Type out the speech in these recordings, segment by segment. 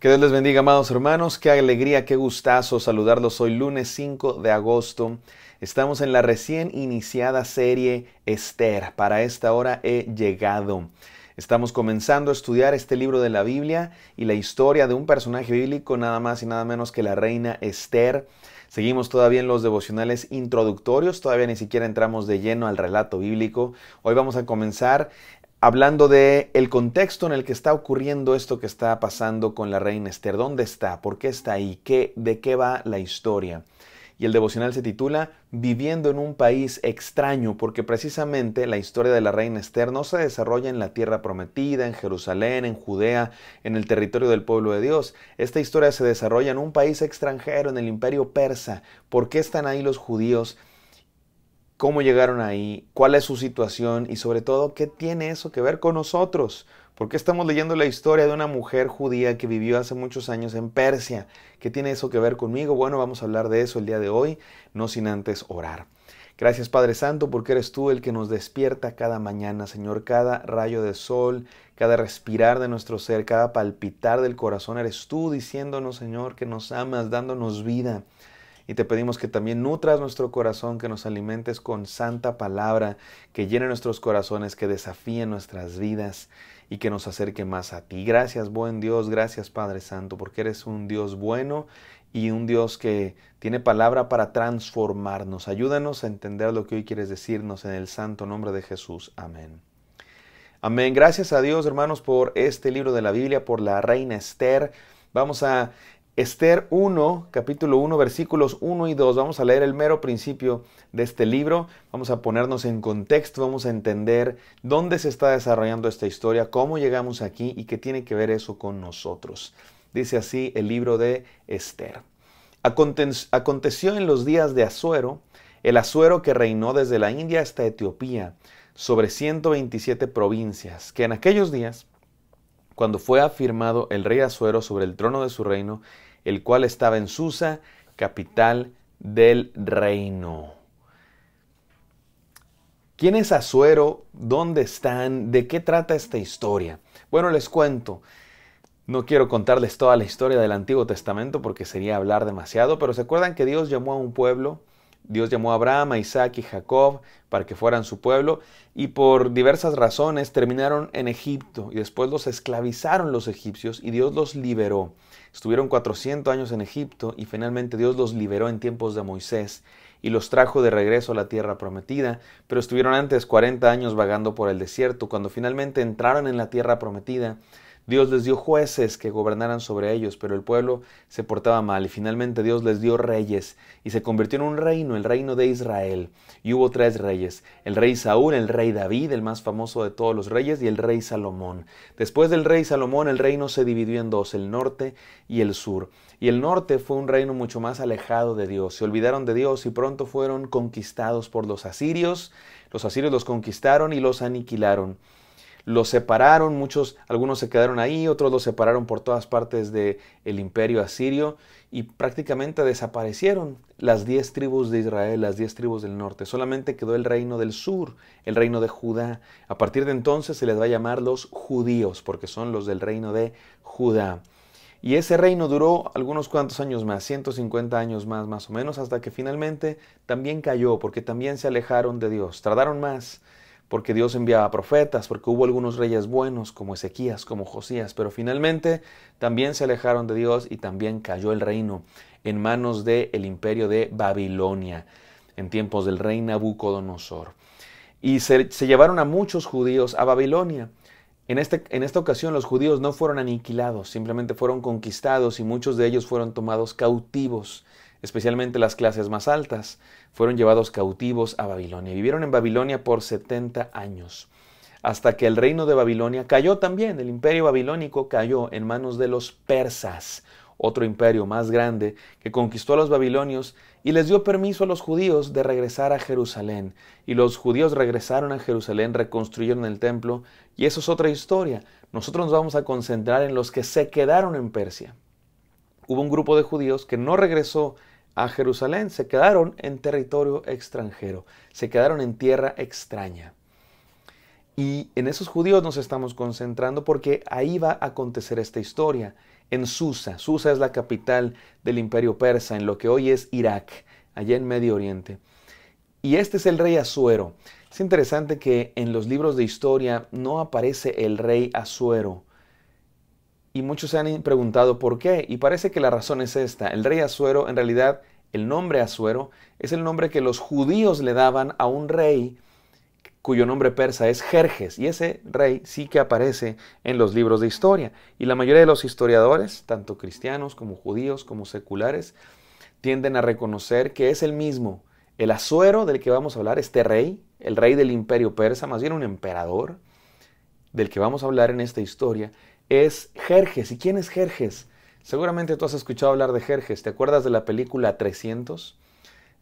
Que Dios les bendiga, amados hermanos. Qué alegría, qué gustazo saludarlos hoy lunes 5 de agosto. Estamos en la recién iniciada serie Esther. Para esta hora he llegado. Estamos comenzando a estudiar este libro de la Biblia y la historia de un personaje bíblico, nada más y nada menos que la reina Esther. Seguimos todavía en los devocionales introductorios, todavía ni siquiera entramos de lleno al relato bíblico. Hoy vamos a comenzar hablando de el contexto en el que está ocurriendo esto que está pasando con la reina Esther. ¿Dónde está? ¿Por qué está ahí? ¿De qué va la historia? Y el devocional se titula Viviendo en un país extraño, porque precisamente la historia de la reina Esther no se desarrolla en la tierra prometida, en Jerusalén, en Judea, en el territorio del pueblo de Dios. Esta historia se desarrolla en un país extranjero, en el imperio persa. ¿Por qué están ahí los judíos? ¿Cómo llegaron ahí? ¿Cuál es su situación? Y sobre todo, ¿qué tiene eso que ver con nosotros? ¿Por qué estamos leyendo la historia de una mujer judía que vivió hace muchos años en Persia? ¿Qué tiene eso que ver conmigo? Bueno, vamos a hablar de eso el día de hoy, no sin antes orar. Gracias, Padre Santo, porque eres tú el que nos despierta cada mañana, Señor. Cada rayo de sol, cada respirar de nuestro ser, cada palpitar del corazón, eres tú diciéndonos, Señor, que nos amas, dándonos vida. Y te pedimos que también nutras nuestro corazón, que nos alimentes con santa palabra, que llene nuestros corazones, que desafíe nuestras vidas y que nos acerque más a ti. Gracias, buen Dios, gracias, Padre Santo, porque eres un Dios bueno y un Dios que tiene palabra para transformarnos. Ayúdanos a entender lo que hoy quieres decirnos en el santo nombre de Jesús. Amén. Amén. Gracias a Dios, hermanos, por este libro de la Biblia, por la reina Esther. Vamos a Esther 1, capítulo 1, versículos 1 y 2. Vamos a leer el mero principio de este libro. Vamos a ponernos en contexto, vamos a entender dónde se está desarrollando esta historia, cómo llegamos aquí y qué tiene que ver eso con nosotros. Dice así el libro de Esther. Aconteció en los días de Asuero, el Asuero que reinó desde la India hasta Etiopía, sobre 127 provincias, que en aquellos días, cuando fue afirmado el rey Asuero sobre el trono de su reino, el cual estaba en Susa, capital del reino. ¿Quién es Asuero? ¿Dónde están? ¿De qué trata esta historia? Bueno, les cuento. No quiero contarles toda la historia del Antiguo Testamento porque sería hablar demasiado, pero ¿se acuerdan que Dios llamó a un pueblo? Dios llamó a Abraham, a Isaac y Jacob para que fueran su pueblo y por diversas razones terminaron en Egipto y después los esclavizaron los egipcios y Dios los liberó. Estuvieron 400 años en Egipto y finalmente Dios los liberó en tiempos de Moisés y los trajo de regreso a la tierra prometida, pero estuvieron antes 40 años vagando por el desierto. Cuando finalmente entraron en la tierra prometida, Dios les dio jueces que gobernaran sobre ellos, pero el pueblo se portaba mal y finalmente Dios les dio reyes y se convirtió en un reino, el reino de Israel. Y hubo 3 reyes, el rey Saúl, el rey David, el más famoso de todos los reyes, y el rey Salomón. Después del rey Salomón el reino se dividió en 2, el norte y el sur. Y el norte fue un reino mucho más alejado de Dios. Se olvidaron de Dios y pronto fueron conquistados por los asirios. Los asirios los conquistaron y los aniquilaron. Los separaron, algunos se quedaron ahí, otros los separaron por todas partes del imperio asirio y prácticamente desaparecieron las 10 tribus de Israel, las 10 tribus del norte. Solamente quedó el reino del sur, el reino de Judá. A partir de entonces se les va a llamar los judíos porque son los del reino de Judá. Y ese reino duró algunos cuantos años más, 150 años más o menos, hasta que finalmente también cayó porque también se alejaron de Dios. Tardaron más porque Dios enviaba profetas, porque hubo algunos reyes buenos como Ezequías, como Josías, pero finalmente también se alejaron de Dios y también cayó el reino en manos del imperio de Babilonia, en tiempos del rey Nabucodonosor. Y se llevaron a muchos judíos a Babilonia. En esta ocasión los judíos no fueron aniquilados, simplemente fueron conquistados y muchos de ellos fueron tomados cautivos. Especialmente las clases más altas, fueron llevados cautivos a Babilonia. Vivieron en Babilonia por 70 años, hasta que el reino de Babilonia cayó también. El imperio babilónico cayó en manos de los persas, otro imperio más grande que conquistó a los babilonios y les dio permiso a los judíos de regresar a Jerusalén. Y los judíos regresaron a Jerusalén, reconstruyeron el templo y eso es otra historia. Nosotros nos vamos a concentrar en los que se quedaron en Persia. Hubo un grupo de judíos que no regresó a Jerusalén, se quedaron en territorio extranjero, se quedaron en tierra extraña. Y en esos judíos nos estamos concentrando porque ahí va a acontecer esta historia. en Susa. Susa es la capital del Imperio Persa, en lo que hoy es Irak, allá en Medio Oriente. Y este es el rey Asuero. Es interesante que en los libros de historia no aparece el rey Asuero. Y muchos se han preguntado por qué. Y parece que la razón es esta. El rey Asuero, en realidad, el nombre Asuero es el nombre que los judíos le daban a un rey cuyo nombre persa es Jerjes. Y ese rey sí que aparece en los libros de historia. Y la mayoría de los historiadores, tanto cristianos como judíos como seculares, tienden a reconocer que es el mismo. El Asuero del que vamos a hablar, este rey, el rey del imperio persa, más bien un emperador, del que vamos a hablar en esta historia, es Jerjes. ¿Y quién es Jerjes? Seguramente tú has escuchado hablar de Jerjes. ¿Te acuerdas de la película 300?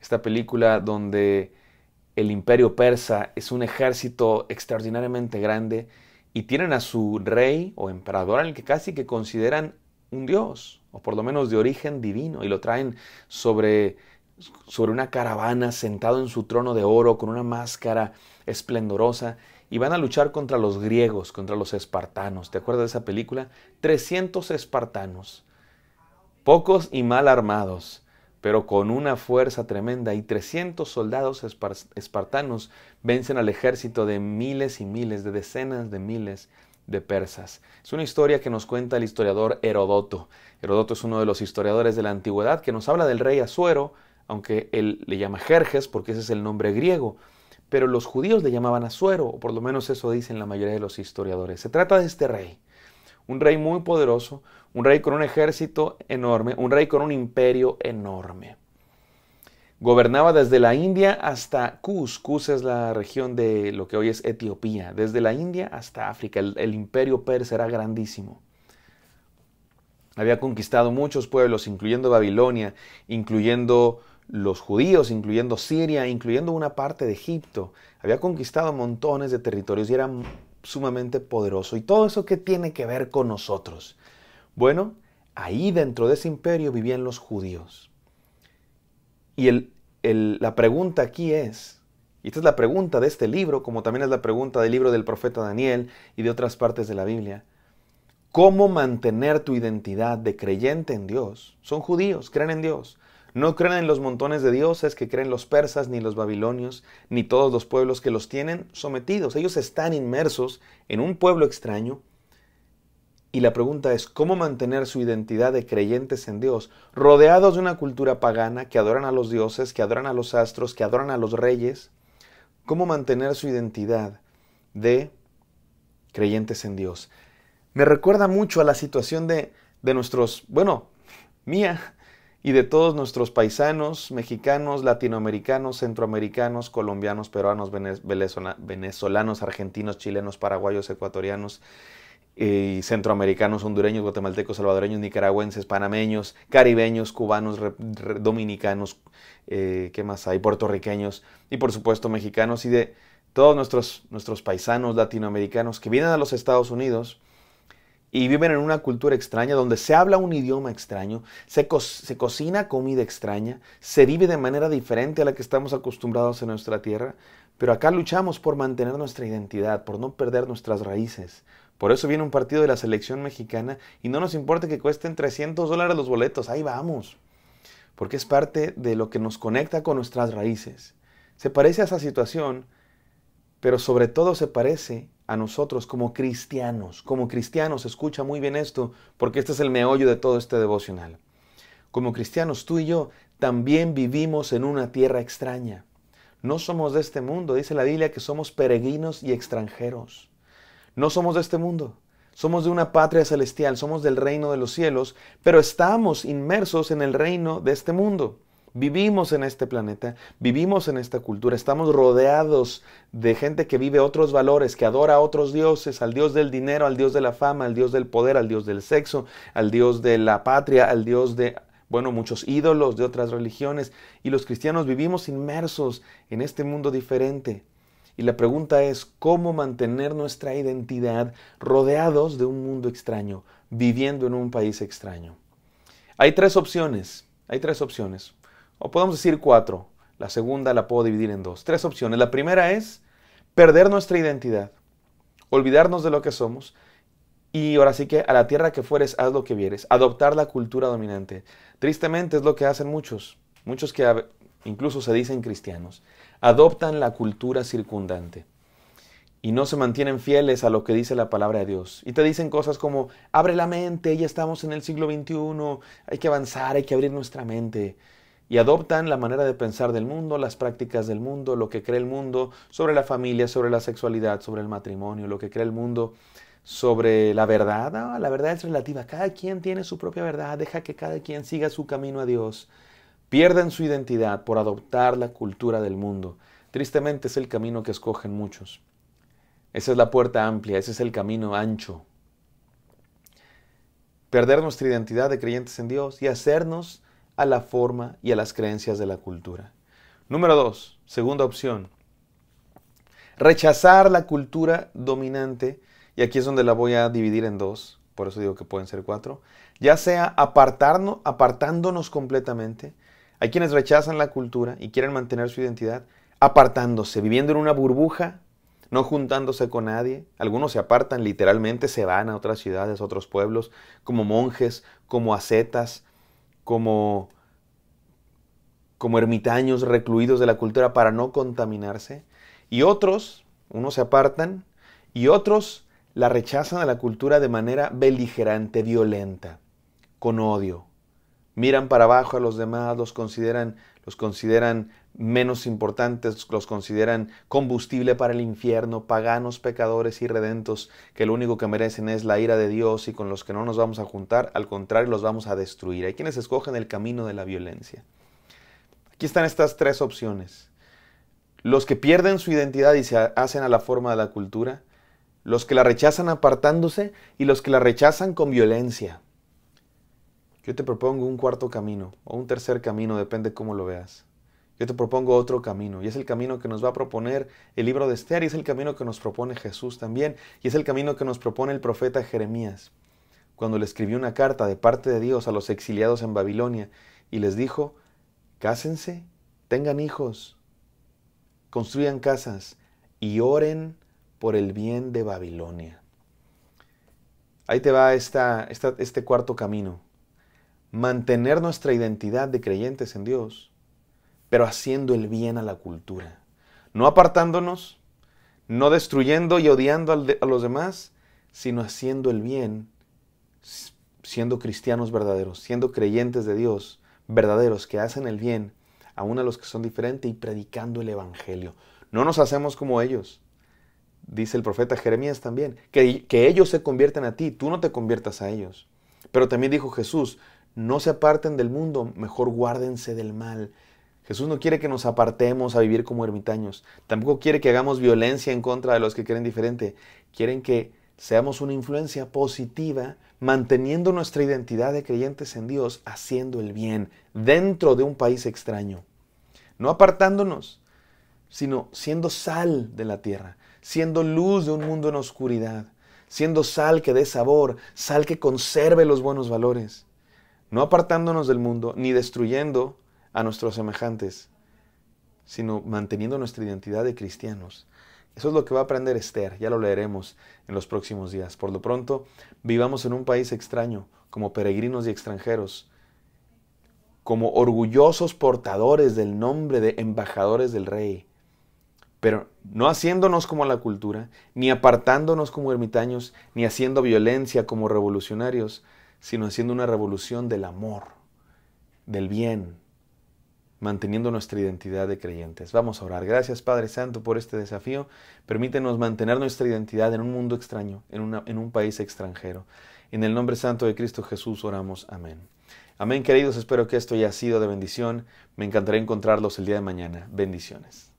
Esta película donde el imperio persa es un ejército extraordinariamente grande y tienen a su rey o emperador al que casi que consideran un dios, o por lo menos de origen divino, y lo traen sobre una caravana sentado en su trono de oro con una máscara esplendorosa y van a luchar contra los griegos, contra los espartanos. ¿Te acuerdas de esa película? 300 espartanos, pocos y mal armados, pero con una fuerza tremenda, y 300 soldados espartanos vencen al ejército de miles y miles, de decenas de miles de persas. Es una historia que nos cuenta el historiador Heródoto. Heródoto es uno de los historiadores de la antigüedad que nos habla del rey Asuero, aunque él le llama Jerjes porque ese es el nombre griego, pero los judíos le llamaban Asuero, o por lo menos eso dicen la mayoría de los historiadores. Se trata de este rey, un rey muy poderoso, un rey con un ejército enorme, un rey con un imperio enorme. Gobernaba desde la India hasta Kus. Kus es la región de lo que hoy es Etiopía. Desde la India hasta África. El imperio persa era grandísimo. Había conquistado muchos pueblos, incluyendo Babilonia, incluyendo los judíos, incluyendo Siria, incluyendo una parte de Egipto. Había conquistado montones de territorios y era sumamente poderoso. ¿Y todo eso qué tiene que ver con nosotros? Bueno, ahí dentro de ese imperio vivían los judíos. Y la pregunta aquí es, y esta es la pregunta de este libro, como también es la pregunta del libro del profeta Daniel y de otras partes de la Biblia, ¿cómo mantener tu identidad de creyente en Dios? Son judíos, creen en Dios. No creen en los montones de dioses que creen los persas, ni los babilonios, ni todos los pueblos que los tienen sometidos. Ellos están inmersos en un pueblo extraño. Y la pregunta es, ¿cómo mantener su identidad de creyentes en Dios, rodeados de una cultura pagana que adoran a los dioses, que adoran a los astros, que adoran a los reyes? ¿Cómo mantener su identidad de creyentes en Dios? Me recuerda mucho a la situación de nuestros, mía y de todos nuestros paisanos, mexicanos, latinoamericanos, centroamericanos, colombianos, peruanos, venezolanos, argentinos, chilenos, paraguayos, ecuatorianos, y centroamericanos, hondureños, guatemaltecos, salvadoreños, nicaragüenses, panameños, caribeños, cubanos, dominicanos, ¿qué más hay? Puertorriqueños y por supuesto mexicanos, y de todos nuestros paisanos latinoamericanos que vienen a los Estados Unidos y viven en una cultura extraña donde se habla un idioma extraño, se cocina comida extraña, se vive de manera diferente a la que estamos acostumbrados en nuestra tierra, pero acá luchamos por mantener nuestra identidad, por no perder nuestras raíces. Por eso viene un partido de la selección mexicana y no nos importa que cuesten $300 los boletos, ahí vamos. Porque es parte de lo que nos conecta con nuestras raíces. Se parece a esa situación, pero sobre todo se parece a nosotros como cristianos. Como cristianos, escucha muy bien esto, porque este es el meollo de todo este devocional. Como cristianos, tú y yo también vivimos en una tierra extraña. No somos de este mundo, dice la Biblia que somos peregrinos y extranjeros. No somos de este mundo, somos de una patria celestial, somos del reino de los cielos, pero estamos inmersos en el reino de este mundo. Vivimos en este planeta, vivimos en esta cultura, estamos rodeados de gente que vive otros valores, que adora a otros dioses, al dios del dinero, al dios de la fama, al dios del poder, al dios del sexo, al dios de la patria, al dios de, muchos ídolos de otras religiones. Y los cristianos vivimos inmersos en este mundo diferente. Y la pregunta es, ¿cómo mantener nuestra identidad rodeados de un mundo extraño, viviendo en un país extraño? Hay tres opciones, o podemos decir 4. La segunda la puedo dividir en 2. 3 opciones. La primera es perder nuestra identidad, olvidarnos de lo que somos Y ahora sí que a la tierra que fueres, haz lo que vieres. Adoptar la cultura dominante. Tristemente es lo que hacen muchos. Muchos que incluso se dicen cristianos. Adoptan la cultura circundante. Y no se mantienen fieles a lo que dice la palabra de Dios. Y te dicen cosas como, abre la mente, ya estamos en el siglo XXI, hay que avanzar, hay que abrir nuestra mente. Y adoptan la manera de pensar del mundo, las prácticas del mundo, lo que cree el mundo sobre la familia, sobre la sexualidad, sobre el matrimonio, lo que cree el mundo sobre la verdad. No, la verdad es relativa, cada quien tiene su propia verdad, deja que cada quien siga su camino a Dios. Pierden su identidad por adoptar la cultura del mundo. Tristemente es el camino que escogen muchos. Esa es la puerta amplia, ese es el camino ancho. Perder nuestra identidad de creyentes en Dios y hacernos a la forma y a las creencias de la cultura. Número 2, segunda opción. Rechazar la cultura dominante, y aquí es donde la voy a dividir en dos, por eso digo que pueden ser 4, ya sea apartándonos completamente. Hay quienes rechazan la cultura y quieren mantener su identidad apartándose, viviendo en una burbuja, no juntándose con nadie. Algunos se apartan literalmente, se van a otras ciudades, a otros pueblos, como monjes, como ascetas, como ermitaños recluidos de la cultura para no contaminarse. Y otros, unos se apartan y otros la rechazan a la cultura de manera beligerante, violenta, con odio. Miran para abajo a los demás, los consideran menos importantes, los consideran combustible para el infierno, paganos, pecadores, irredentos, que lo único que merecen es la ira de Dios y con los que no nos vamos a juntar, al contrario, los vamos a destruir. Hay quienes escogen el camino de la violencia. Aquí están estas 3 opciones. Los que pierden su identidad y se hacen a la forma de la cultura, los que la rechazan apartándose y los que la rechazan con violencia. Yo te propongo un 4º camino o un 3er camino, depende cómo lo veas. Yo te propongo otro camino y es el camino que nos va a proponer el libro de Esther y es el camino que nos propone Jesús también y es el camino que nos propone el profeta Jeremías cuando le escribió una carta de parte de Dios a los exiliados en Babilonia y les dijo, cásense, tengan hijos, construyan casas y oren por el bien de Babilonia. Ahí te va este 4º camino. Mantener nuestra identidad de creyentes en Dios, pero haciendo el bien a la cultura. No apartándonos, no destruyendo y odiando a los demás, sino haciendo el bien, siendo cristianos verdaderos, siendo creyentes de Dios verdaderos que hacen el bien, aún a los que son diferentes y predicando el evangelio. No nos hacemos como ellos. Dice el profeta Jeremías también, que ellos se convierten a ti, tú no te conviertas a ellos. Pero también dijo Jesús, no se aparten del mundo, mejor guárdense del mal. Jesús no quiere que nos apartemos a vivir como ermitaños. Tampoco quiere que hagamos violencia en contra de los que creen diferente. Quieren que seamos una influencia positiva, manteniendo nuestra identidad de creyentes en Dios, haciendo el bien dentro de un país extraño. No apartándonos, sino siendo sal de la tierra, siendo luz de un mundo en oscuridad, siendo sal que dé sabor, sal que conserve los buenos valores. No apartándonos del mundo, ni destruyendo a nuestros semejantes, sino manteniendo nuestra identidad de cristianos. Eso es lo que va a aprender Esther, ya lo leeremos en los próximos días. Por lo pronto, vivamos en un país extraño, como peregrinos y extranjeros, como orgullosos portadores del nombre de embajadores del Rey, pero no haciéndonos como la cultura, ni apartándonos como ermitaños, ni haciendo violencia como revolucionarios, sino haciendo una revolución del amor, del bien, manteniendo nuestra identidad de creyentes. Vamos a orar. Gracias, Padre Santo, por este desafío. Permítenos mantener nuestra identidad en un mundo extraño, en un país extranjero. En el nombre santo de Cristo Jesús oramos. Amén. Amén, queridos. Espero que esto haya sido de bendición. Me encantaría encontrarlos el día de mañana. Bendiciones.